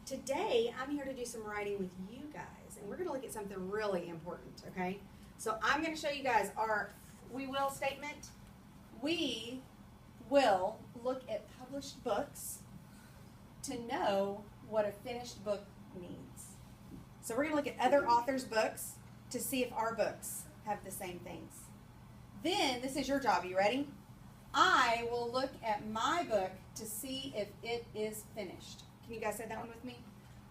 today I'm here to do some writing with you guys, and we're going to look at something really important, okay? So I'm going to show you guys our we will statement. We will look at published books to know what a finished book means. So we're going to look at other authors' books to see if our books have the same things. Then, this is your job. Are you ready? I will look at my book to see if it is finished. Can you guys say that one with me?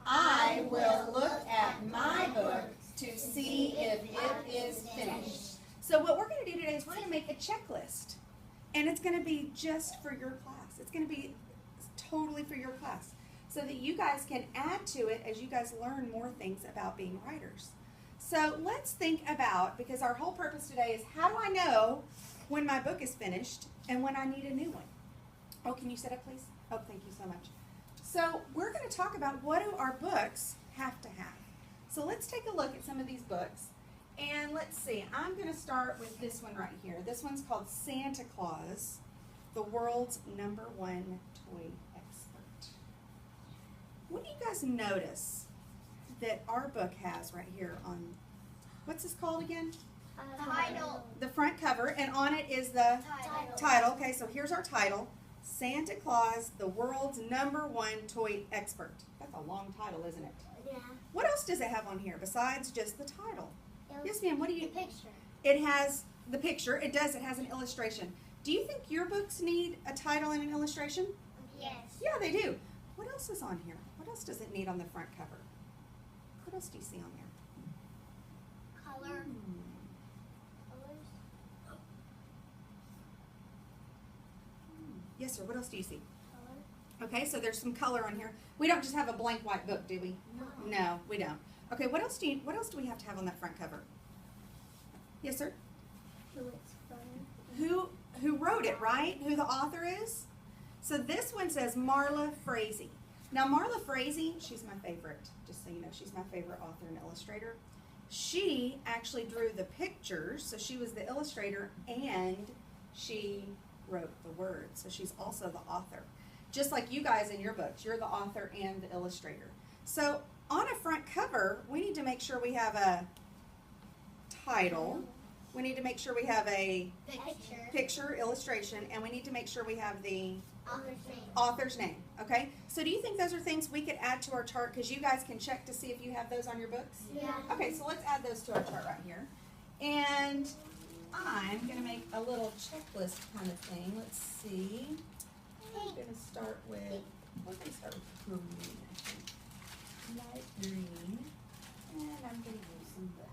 I will look at my book to see if it is finished. So what we're going to do today is we're going to make a checklist. And it's going to be just for your class. It's going to be totally for your class, so that you guys can add to it as you guys learn more things about being writers. So let's think about, because our whole purpose today is how do I know when my book is finished and when I need a new one? Oh, can you sit up, please? Oh, thank you so much. So we're going to talk about what do our books have to have. So let's take a look at some of these books. And let's see, I'm going to start with this one right here. This one's called Santa Claus, the world's #1 toy expert. What do you guys notice that our book has right here on, what's this called again? Title. The front cover, and on it is the title. Okay, so here's our title, Santa Claus, the world's #1 toy expert. That's a long title, isn't it? Yeah. What else does it have on here besides just the title? Yes, ma'am, what do you... Picture. It has the picture. It does. It has an illustration. Do you think your books need a title and an illustration? Yes. Yeah, they do. What else is on here? What else does it need on the front cover? What else do you see on there? Color. Colors. Yes, sir. What else do you see? Color. Okay, so there's some color on here. We don't just have a blank white book, do we? No. No, we don't. Okay, what else do we have to have on that front cover? Yes, sir. Who it's from. Who wrote it, right? Who the author is? So this one says Marla Frazee. Now Marla Frazee, she's my favorite, just so you know, she's my favorite author and illustrator. She actually drew the pictures, so she was the illustrator and she wrote the words. So she's also the author. Just like you guys in your books, you're the author and the illustrator. So on a front cover, we need to make sure we have a title. We need to make sure we have a picture, illustration, and we need to make sure we have the author's name, okay? So do you think those are things we could add to our chart, because you guys can check to see if you have those on your books? Yeah. Okay, so let's add those to our chart right here. And I'm going to make a little checklist kind of thing. Let's see. I'm going to start with, we're going to start with green, I think. Light green. And I'm going to use some black.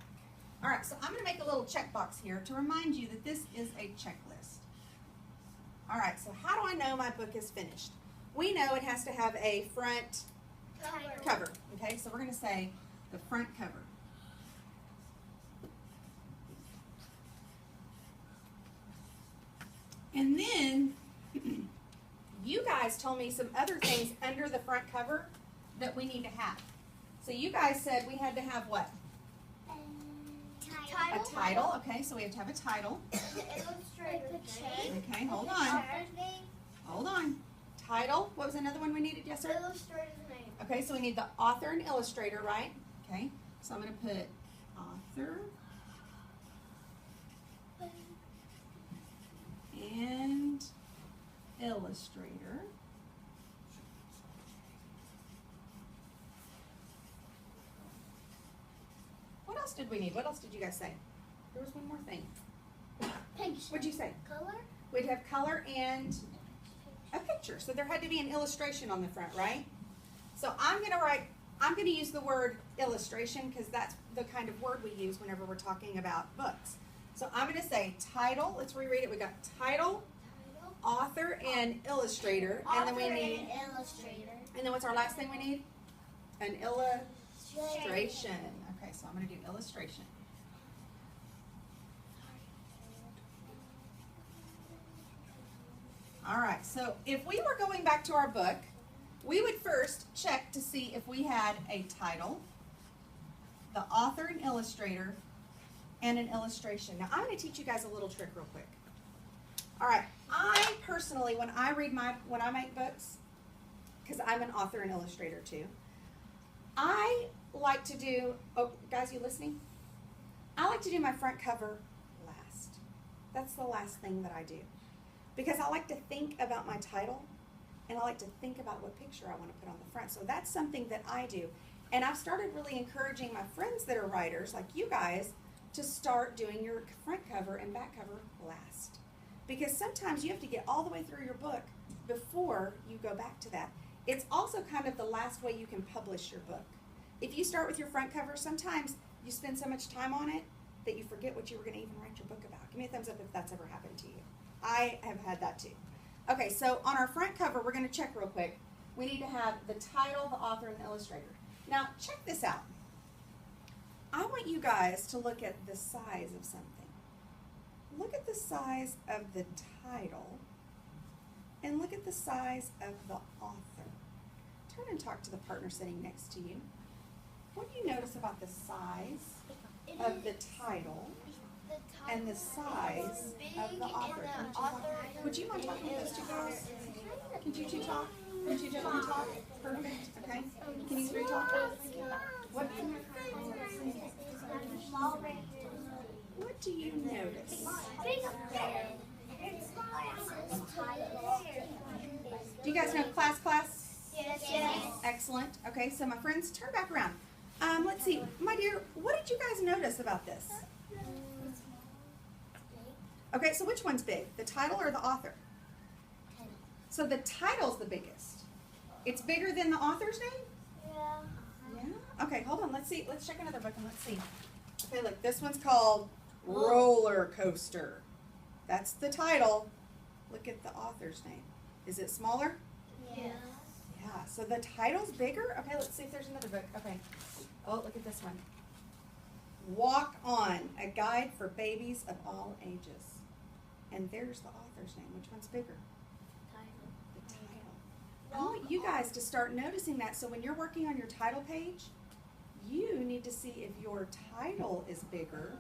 All right, so I'm going to make a little checkbox here to remind you that this is a checklist. All right, so how do I know my book is finished? We know it has to have a front cover, okay? So we're going to say the front cover. And then you guys told me some other things under the front cover that we need to have. So you guys said we had to have what? A title, okay, so we have to have a title. Okay, hold on. Hold on. Title, what was another one we needed? Yes, sir? Illustrator's name. Okay, so we need the author and illustrator, right? Okay, so I'm going to put author and illustrator. What else did we need? What else did you guys say? There was one more thing. Picture. What'd you say? Color. We'd have color and a picture. So there had to be an illustration on the front, right? So I'm going to use the word illustration because that's the kind of word we use whenever we're talking about books. So I'm going to say title. Let's reread it. We got title, author, and illustrator. And then we need, Illustrator. and then what's our last thing we need? An illustration. Okay, so I'm going to do illustration. All right, so if we were going back to our book, we would first check to see if we had a title, the author and illustrator, and an illustration. Now, I'm going to teach you guys a little trick real quick. All right, I personally, when I make books, because I'm an author and illustrator too, I like to do, oh, guys, you listening? I like to do my front cover last. That's the last thing that I do. Because I like to think about my title, and I like to think about what picture I want to put on the front. So that's something that I do. And I've started really encouraging my friends that are writers, like you guys, to start doing your front cover and back cover last. Because sometimes you have to get all the way through your book before you go back to that. It's also kind of the last way you can publish your book. If you start with your front cover, sometimes you spend so much time on it that you forget what you were going to even write your book about. Give me a thumbs up if that's ever happened to you. I have had that too. Okay, so on our front cover, we're going to check real quick. We need to have the title, the author, and the illustrator. Now, check this out. I want you guys to look at the size of something. Look at the size of the title, and look at the size of the author. Turn and talk to the partner sitting next to you. What do you notice about the size of the title and the size of the author? Would you mind talking to those two girls? Can you two talk? Can you gentlemen talk? Perfect. Okay. Can you three talk? What do you notice? Do you guys know class? Yes. Excellent. Okay, so my friends, turn back around. Let's see. My dear, what did you guys notice about this? Okay, so which one's big? The title or the author? So the title's the biggest. It's bigger than the author's name? Yeah. Okay, hold on. Let's see. Let's check another book and let's see. Okay, look. This one's called Roller Coaster. That's the title. Look at the author's name. Is it smaller? Yes. Yeah. So the title's bigger? Okay, let's see if there's another book. Okay. Oh, look at this one. Walk On, a guide for babies of all ages. And there's the author's name. Which one's bigger? The title. I want you guys to start noticing that. So when you're working on your title page, you need to see if your title is bigger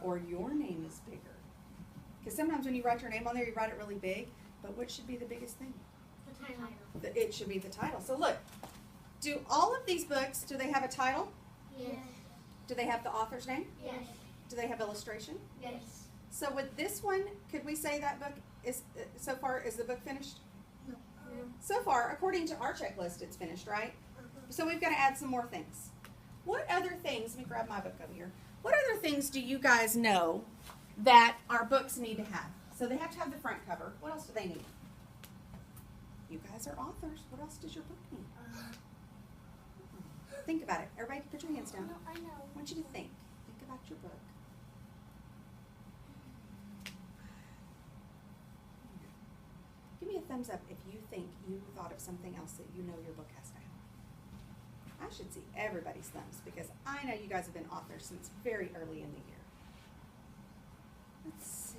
or your name is bigger. Because sometimes when you write your name on there, you write it really big. But what should be the biggest thing? The title. It should be the title. So look, do all of these books, do they have a title? Yes. Do they have the author's name? Yes. Do they have illustration? Yes. So with this one, could we say that book is, so far, is the book finished? No. So far, according to our checklist, it's finished, right? So we've got to add some more things. What other things, let me grab my book over here. What other things do you guys know that our books need to have? So they have to have the front cover. What else do they need? You guys are authors. What else does your book need? Think about it. Everybody put your hands down. No, I know. I want you to think. Think about your book. Give me a thumbs up if you think you thought of something else that you know your book has to have. I should see everybody's thumbs because I know you guys have been authors since very early in the year. Let's see.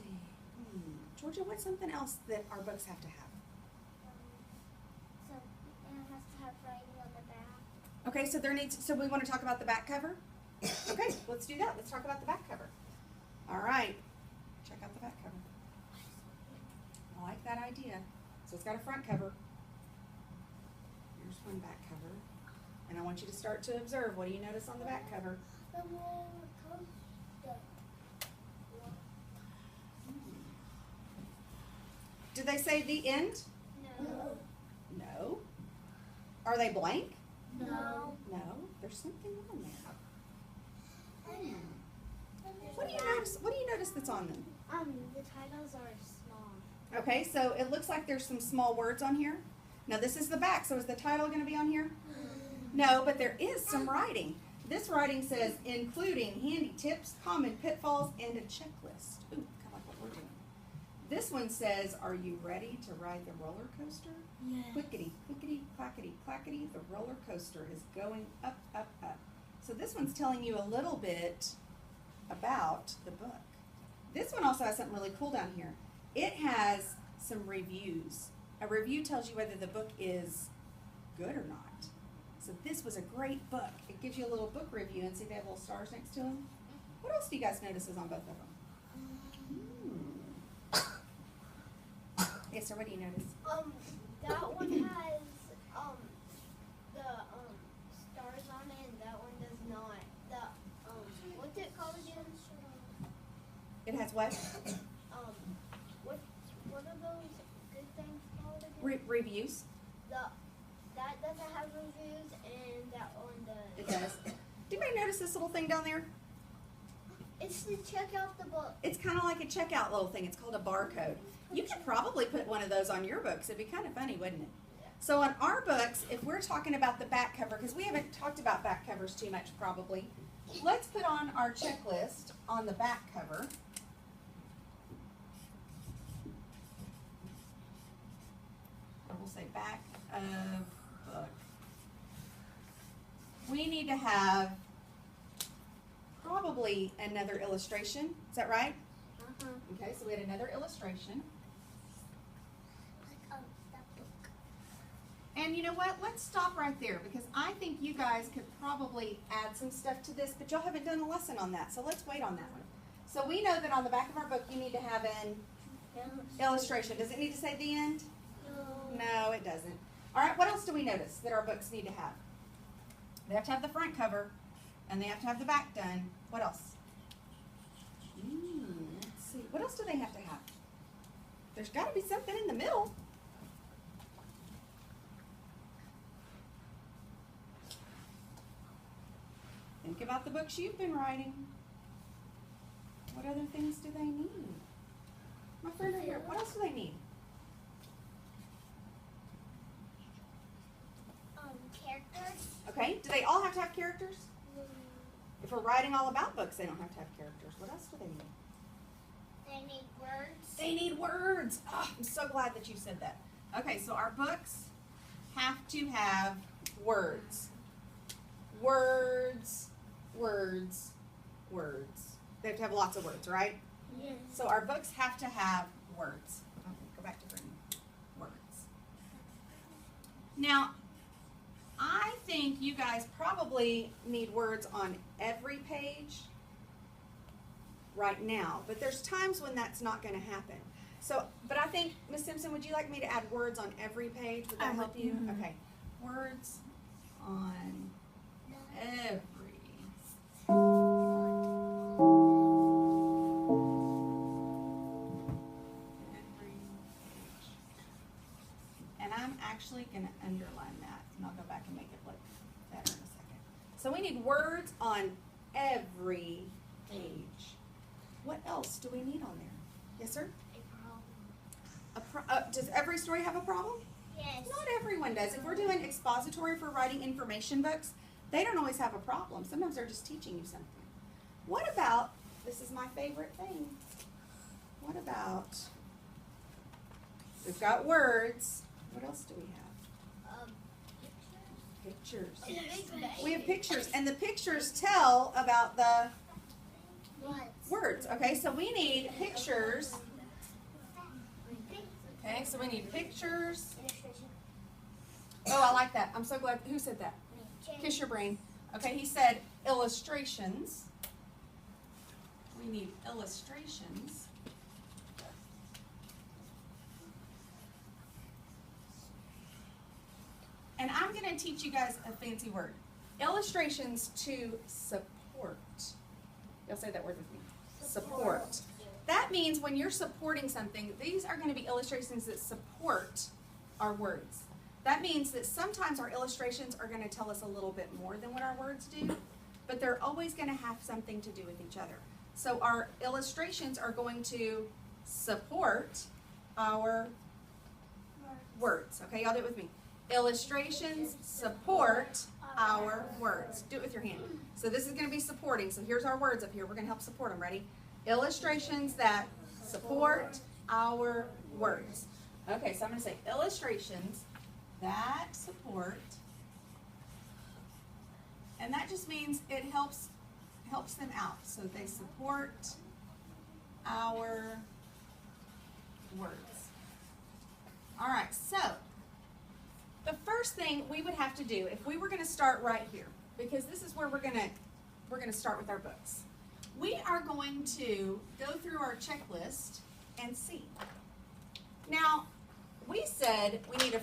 Georgia, what's something else that our books have to have? So it has to have writing on the back. Okay, so we want to talk about the back cover? Okay, let's do that. Let's talk about the back cover. All right. Check out the back cover. I like that idea. So it's got a front cover. Here's one back cover. And I want you to start to observe. What do you notice on the back cover? The roller coaster. Did they say the end? No. No. Are they blank? No. No. There's something on there. What do you notice? What do you notice that's on them? The titles are small. Okay, so it looks like there's some small words on here. Now this is the back, so is the title going to be on here? No, but there is some writing. This writing says, including handy tips, common pitfalls, and a checklist. Ooh, kind of like what we're doing. This one says, are you ready to ride the roller coaster? Yes. Clickety, clickety, clackety, clackety, the roller coaster is going up, up, up. So this one's telling you a little bit about the book. This one also has something really cool down here. It has some reviews. A review tells you whether the book is good or not. So this was a great book. It gives you a little book review and see they have little stars next to them. What else do you guys notice is on both of them? Yes, sir, what do you notice? That one has the stars on what? What are those good things called again? Reviews. That doesn't have reviews, and that one does. It does. Do anybody notice this little thing down there? It's to check out the book. It's kind of like a checkout little thing. It's called a barcode. You could probably put one of those on your books. It'd be kind of funny, wouldn't it? So on our books, if we're talking about the back cover, because we haven't talked about back covers too much probably, let's put on our checklist on the back cover. Or we'll say back of book. We need to have probably another illustration. Is that right? Okay, so we had another illustration. That book. And you know what? Let's stop right there because I think you guys could probably add some stuff to this, but y'all haven't done a lesson on that, so let's wait on that one. So we know that on the back of our book you need to have an illustration. Does it need to say the end? No, it doesn't. All right, what else do we notice that our books need to have? They have to have the front cover, and they have to have the back done. What else? Let's see. What else do they have to have? There's got to be something in the middle. Think about the books you've been writing. What other things do they need? My friend right here, what else do they need? Characters. Okay, do they all have to have characters? If we're writing all about books, they don't have to have characters. What else do they need? They need words. They need words. Oh, I'm so glad that you said that. Okay, so our books have to have words. Words, words, words. They have to have lots of words, right? Yes. So our books have to have words. Okay, go back to green. Words. Now, I think you guys probably need words on every page right now, but there's times when that's not going to happen. So, but I think, Ms. Simpson, would you like me to add words on every page? Would that help you? Okay. Words on every. And I'm actually going to underline that, and I'll go back and make it look better in a second. So we need words on every page. What else do we need on there? Yes, sir? Does every story have a problem? Yes. Not everyone does. If we're doing expository for writing information books, they don't always have a problem. Sometimes they're just teaching you something. What about, this is my favorite thing, what about, we've got words, what else do we have? Pictures. We have pictures, and the pictures tell about the words. Okay, so we need pictures. Okay, so we need pictures. Oh, I like that. I'm so glad. Who said that? Kiss your brain. Okay, he said illustrations. We need illustrations. And I'm going to teach you guys a fancy word. Illustrations to support. You'll say that word with me. Support. That means when you're supporting something, these are going to be illustrations that support our words. That means that sometimes our illustrations are going to tell us a little bit more than what our words do, but they're always going to have something to do with each other. So our illustrations are going to support our words. Okay, y'all do it with me. Illustrations support our words. Do it with your hand. So this is going to be supporting. So here's our words up here. We're going to help support them. Ready? Illustrations that support our words. Okay, so I'm going to say illustrations that support, and that just means it helps them out. So they support our words. All right, so the first thing we would have to do if we were going to start right here, because this is where we're going to start with our books. We are going to go through our checklist and see. Now, we said we need a